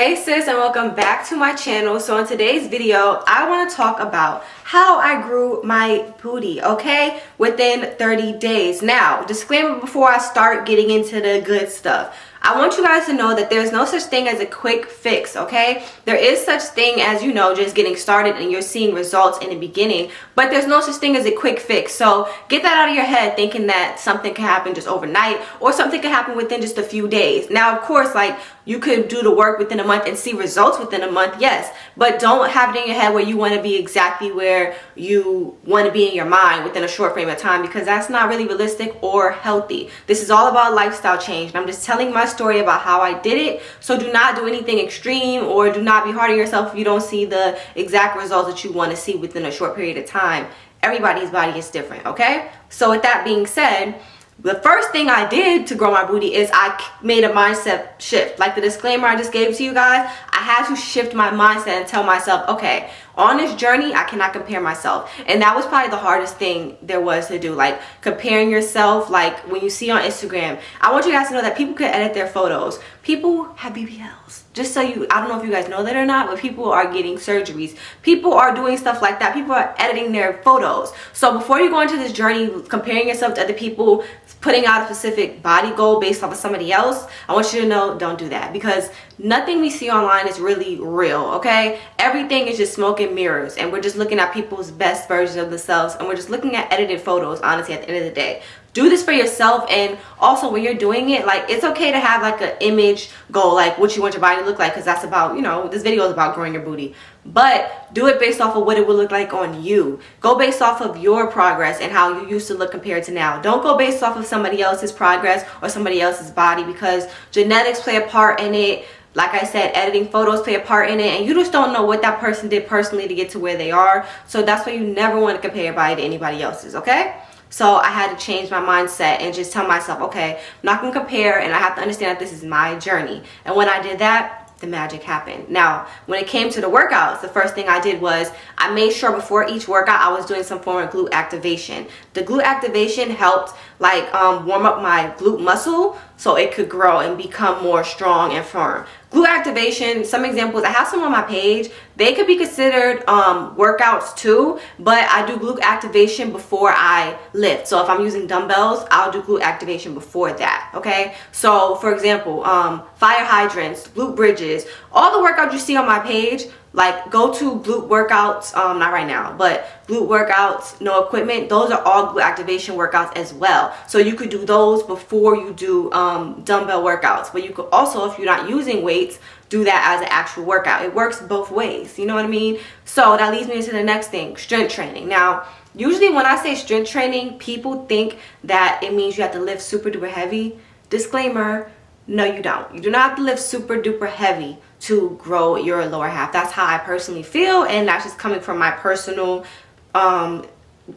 Hey sis, and welcome back to my channel. So in today's video I want to talk about how I grew my booty, okay, within 30 days. Now, disclaimer before I start getting into the good stuff, I want you guys to know that there's no such thing as a quick fix, okay? There is such thing as, you know, just getting started and you're seeing results in the beginning, but there's no such thing as a quick fix. So get that out of your head thinking that something can happen just overnight or something can happen within just a few days. Now, of course, like, you could do the work within a month and see results within a month, yes, but don't have it in your head where you want to be exactly where you want to be in your mind within a short frame of time, because that's not really realistic or healthy. This is all about lifestyle change, and I'm just telling my story about how I did it. So do not do anything extreme, or do not be hard on yourself if you don't see the exact results that you want to see within a short period of time. Everybody's body is different, okay? So with that being said, the first thing I did to grow my booty is I made a mindset shift. Like the disclaimer I just gave to you guys, I had to shift my mindset and tell myself, okay, on this journey, I cannot compare myself. And that was probably the hardest thing there was to do, like comparing yourself. Like when you see on Instagram, I want you guys to know that people can edit their photos. People have BBLs. Just so you, I don't know if you guys know that or not, but people are getting surgeries. People are doing stuff like that. People are editing their photos. So before you go into this journey, comparing yourself to other people, putting out a specific body goal based off of somebody else, I want you to know, don't do that, because nothing we see online is really real, okay? Everything is just smoke and mirrors, and we're just looking at people's best versions of themselves, and we're just looking at edited photos, honestly, at the end of the day. Do this for yourself. And also when you're doing it, like, it's okay to have like an image goal, like what you want your body to look like, because that's about, you know, this video is about growing your booty. But do it based off of what it would look like on you. Go based off of your progress and how you used to look compared to now. Don't go based off of somebody else's progress or somebody else's body, because genetics play a part in it. Like I said, editing photos play a part in it, and you just don't know what that person did personally to get to where they are. So that's why you never want to compare your body to anybody else's, okay? So I had to change my mindset and just tell myself, okay, I'm not going to compare, and I have to understand that this is my journey. And when I did that, the magic happened. Now, when it came to the workouts, the first thing I did was I made sure before each workout I was doing some form of glute activation. The glute activation helped like warm up my glute muscle so it could grow and become more strong and firm. Glute activation, some examples, I have some on my page. They could be considered workouts too, but I do glute activation before I lift. So if I'm using dumbbells, I'll do glute activation before that, okay? So for example, fire hydrants, glute bridges, all the workouts you see on my page, like go to glute workouts, not right now, but glute workouts, no equipment, those are all glute activation workouts as well. So you could do those before you do dumbbell workouts. But you could also, if you're not using weights, do that as an actual workout. It works both ways, you know what I mean? So that leads me into the next thing, strength training. Now, usually when I say strength training, people think that it means you have to lift super duper heavy. Disclaimer, no you don't. You do not have to lift super duper heavy to grow your lower half. That's how I personally feel, and that's just coming from my personal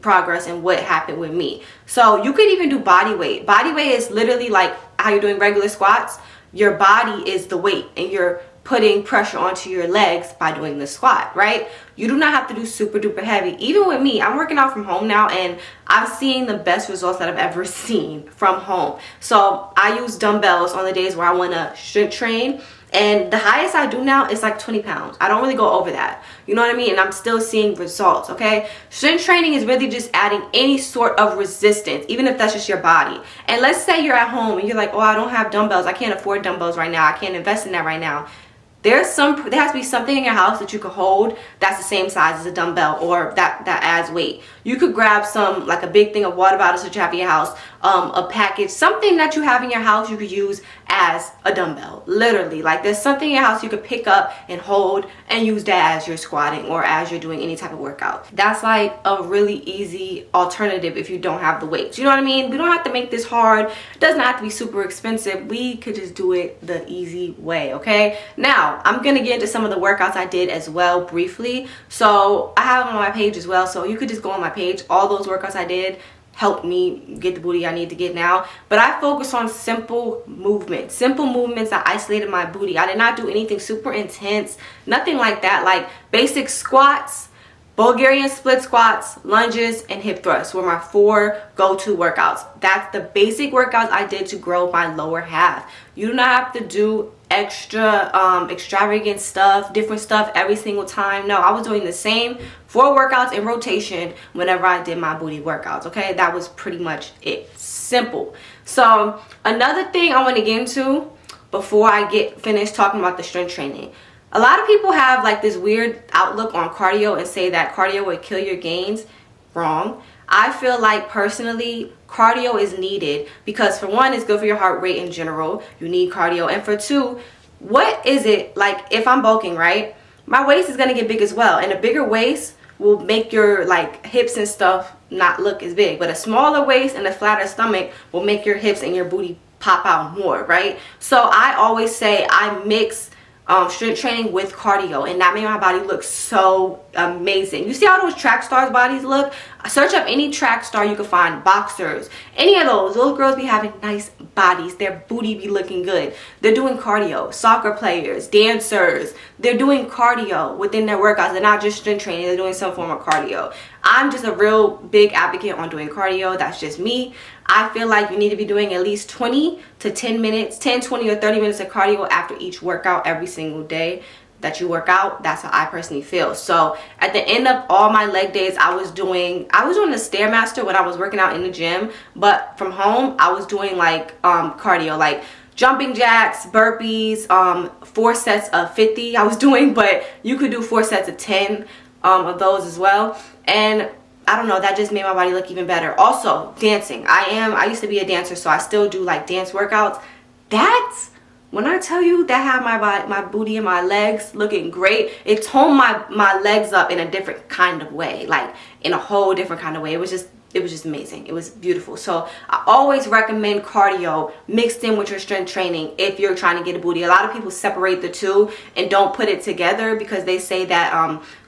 progress and what happened with me. So you could even do body weight. Body weight is literally like how you're doing regular squats. Your body is the weight, and you're putting pressure onto your legs by doing the squat, right? You do not have to do super duper heavy. Even with me, I'm working out from home now, and I'm seeing the best results that I've ever seen from home. So I use dumbbells on the days where I want to strength train, and the highest I do now is like 20 pounds. I don't really go over that. You know what I mean? And I'm still seeing results, okay? Strength training is really just adding any sort of resistance, even if that's just your body. And let's say you're at home and you're like, oh, I don't have dumbbells. I can't afford dumbbells right now. I can't invest in that right now. There has to be something in your house that you could hold that's the same size as a dumbbell, or that adds weight. You could grab some, like a big thing of water bottles that you have in your house, a package, something that you have in your house you could use as a dumbbell. Literally, like there's something in your house you could pick up and hold and use that as you're squatting or as you're doing any type of workout. That's like a really easy alternative if you don't have the weights. You know what I mean? We don't have to make this hard. It doesn't have to be super expensive. We could just do it the easy way, okay? Now, I'm gonna get into some of the workouts I did as well briefly. So I have them on my page as well, so you could just go on my page. All those workouts I did helped me get the booty I need to get now. But I focus on simple movements that isolated my booty. I did not do anything super intense, nothing like that. Like basic squats, Bulgarian split squats, lunges, and hip thrusts were my 4 go-to workouts. That's the basic workouts I did to grow my lower half. You do not have to do extra extravagant stuff, different stuff every single time. No, I was doing the same 4 workouts in rotation whenever I did my booty workouts. Okay, that was pretty much it. Simple. So another thing I want to get into before I get finished talking about the strength training. A lot of people have like this weird outlook on cardio and say that cardio would kill your gains. Wrong. I feel like personally cardio is needed because for one, it's good for your heart rate in general. You need cardio. And for two, what is it like if I'm bulking, right? My waist is going to get big as well. And a bigger waist will make your like hips and stuff not look as big. But a smaller waist and a flatter stomach will make your hips and your booty pop out more, right? So I always say I mix strength training with cardio, and that made my body look so amazing. You see how those track stars bodies look? Search up any track star you can find, boxers, any of those girls be having nice bodies. Their booty be looking good. They're doing cardio. Soccer players, dancers, they're doing cardio within their workouts. They're not just strength training, they're doing some form of cardio. I'm just a real big advocate on doing cardio. That's just me. I feel like you need to be doing at least 20 to 10 minutes, 10, 20, or 30 minutes of cardio after each workout every single day that you work out. That's how I personally feel. So at the end of all my leg days, I was doing the Stairmaster when I was working out in the gym, but from home, I was doing like cardio, like jumping jacks, burpees, 4 sets of 50 I was doing, but you could do 4 sets of 10 of those as well. And I don't know, that just made my body look even better. Also, dancing. I used to be a dancer, so I still do like dance workouts. That's when I tell you that had my booty and my legs looking great. It toned my legs up in a different kind of way, like in a whole different kind of way. It was just amazing. It was beautiful. So I always recommend cardio mixed in with your strength training if you're trying to get a booty. A lot of people separate the two and don't put it together because they say that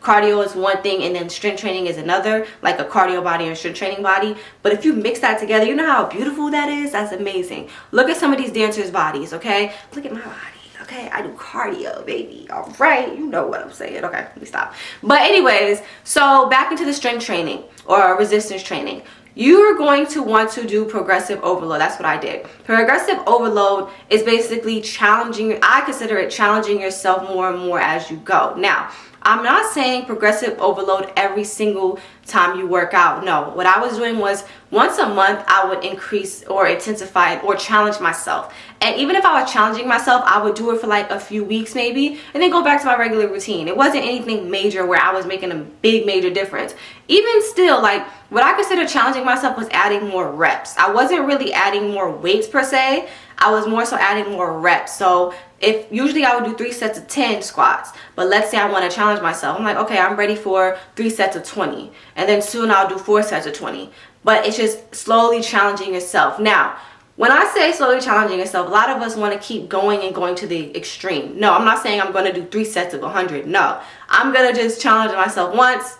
cardio is one thing and then strength training is another, like a cardio body and a strength training body. But if you mix that together, you know how beautiful that is? That's amazing. Look at some of these dancers' bodies, okay? Look at my body. Okay, I do cardio, baby. All right, you know what I'm saying. Okay, let me stop. But anyways, so back into the strength training or resistance training. You are going to want to do progressive overload. That's what I did. Progressive overload is basically challenging. I consider it challenging yourself more and more as you go. Now, I'm not saying progressive overload every single time you work out. No, what I was doing was once a month I would increase or intensify or challenge myself. And even if I was challenging myself, I would do it for like a few weeks maybe and then go back to my regular routine. It wasn't anything major where I was making a big major difference. Even still, like what I consider challenging myself was adding more reps. I wasn't really adding more weights per se. I was more so adding more reps. So if usually I would do 3 sets of 10 squats, but let's say I want to challenge myself. I'm like, okay, I'm ready for 3 sets of 20. And then soon I'll do 4 sets of 20. But it's just slowly challenging yourself. Now, when I say slowly challenging yourself, a lot of us want to keep going and going to the extreme. No, I'm not saying I'm going to do 3 sets of 100. No, I'm going to just challenge myself once,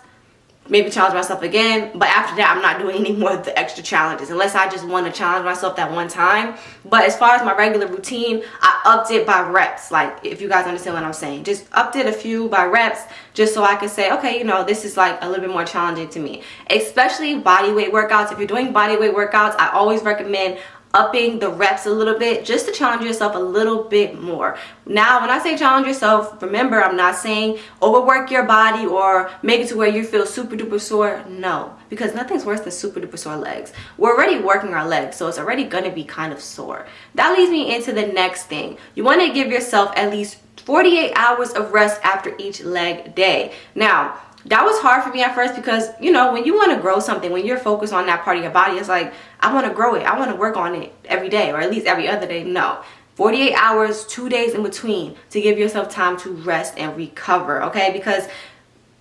maybe challenge myself again, but after that I'm not doing any more of the extra challenges unless I just want to challenge myself that one time. But as far as my regular routine, I upped it by reps. Like, if you guys understand what I'm saying, just upped it a few by reps just so I could say, okay, you know, this is like a little bit more challenging to me. Especially body weight workouts. If you're doing body weight workouts, I always recommend upping the reps a little bit just to challenge yourself a little bit more. Now, when I say challenge yourself, remember, I'm not saying overwork your body or make it to where you feel super duper sore. No, because nothing's worse than super duper sore legs. We're already working our legs, so it's already gonna be kind of sore. That leads me into the next thing. You want to give yourself at least 48 hours of rest after each leg day. Now, that was hard for me at first because, you know, when you want to grow something, when you're focused on that part of your body, it's like, I want to grow it. I want to work on it every day or at least every other day. No. 48 hours, 2 days in between to give yourself time to rest and recover, okay? Because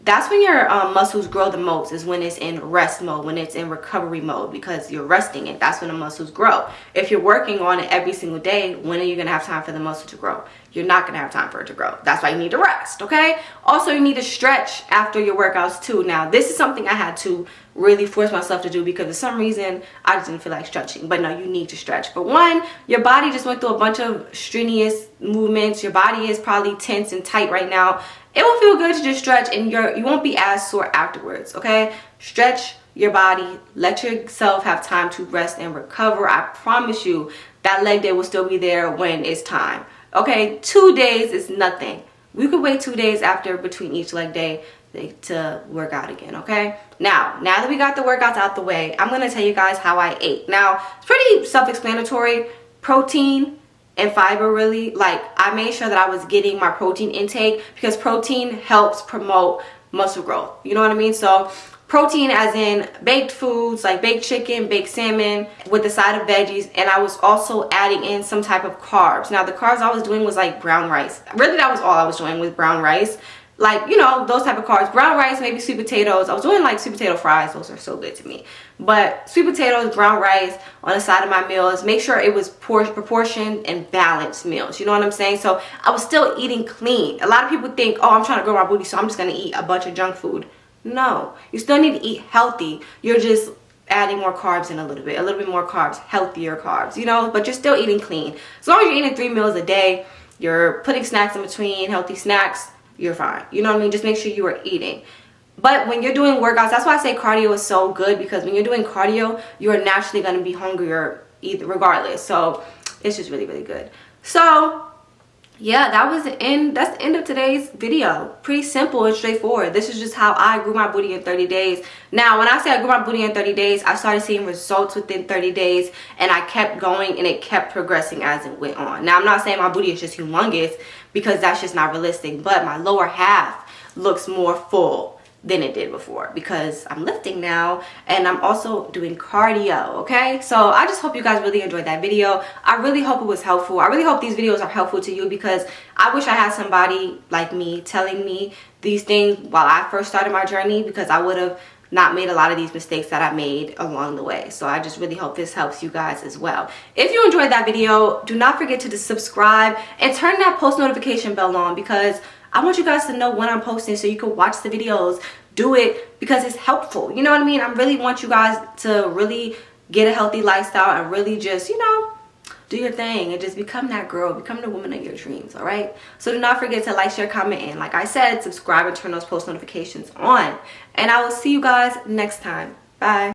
that's when your muscles grow the most, is when it's in rest mode, when it's in recovery mode, because you're resting it. That's when the muscles grow. If you're working on it every single day, when are you going to have time for the muscle to grow? You're not going to have time for it to grow. That's why you need to rest, okay? Also, you need to stretch after your workouts too. Now, this is something I had to really force myself to do because for some reason I just didn't feel like stretching. But no, you need to stretch. For one, your body just went through a bunch of strenuous movements. Your body is probably tense and tight right now. It will feel good to just stretch and you won't be as sore afterwards, okay? Stretch your body. Let yourself have time to rest and recover. I promise you that leg day will still be there when it's time. Okay, 2 days is nothing. We could wait 2 days after between each leg day to work out again. Okay, now that we got the workouts out the way, I'm gonna tell you guys how I ate. Now it's pretty self-explanatory. Protein and fiber, really. Like, I made sure that I was getting my protein intake because protein helps promote muscle growth, you know what I mean? So protein as in baked foods like baked chicken, baked salmon with the side of veggies, and I was also adding in some type of carbs. Now the carbs I was doing was like brown rice. Really, that was all I was doing with brown rice. Like, you know, those type of carbs. Brown rice, maybe sweet potatoes. I was doing like sweet potato fries. Those are so good to me. But sweet potatoes, brown rice on the side of my meals. Make sure it was proportioned and balanced meals. You know what I'm saying? So I was still eating clean. A lot of people think, oh, I'm trying to grow my booty, so I'm just going to eat a bunch of junk food. No. You still need to eat healthy. You're just adding more carbs in a little bit more carbs, healthier carbs, you know, but you're still eating clean. As long as you're eating 3 meals a day, you're putting snacks in between, healthy snacks, you're fine. You know what I mean? Just make sure you are eating. But when you're doing workouts, that's why I say cardio is so good, because when you're doing cardio, you are naturally going to be hungrier regardless. So it's just really, really good. So yeah, that's the end of today's video. Pretty simple and straightforward. This is just how I grew my booty in 30 days. Now, when I say I grew my booty in 30 days, I started seeing results within 30 days, and I kept going, and it kept progressing as it went on. Now, I'm not saying my booty is just humongous, because that's just not realistic, but my lower half looks more full than it did before, because I'm lifting now and I'm also doing cardio. Okay, so I just hope you guys really enjoyed that video. I really hope it was helpful. I really hope these videos are helpful to you, because I wish I had somebody like me telling me these things while I first started my journey, because I would have not made a lot of these mistakes that I made along the way. So I just really hope this helps you guys as well. If you enjoyed that video, do not forget to subscribe and turn that post notification bell on, because I want you guys to know when I'm posting so you can watch the videos. Do it because it's helpful. You know what I mean? I really want you guys to really get a healthy lifestyle and really just, you know, do your thing and just become that girl, become the woman of your dreams. All right, so do not forget to like, share, comment, and like I said, subscribe and turn those post notifications on, and I will see you guys next time. Bye.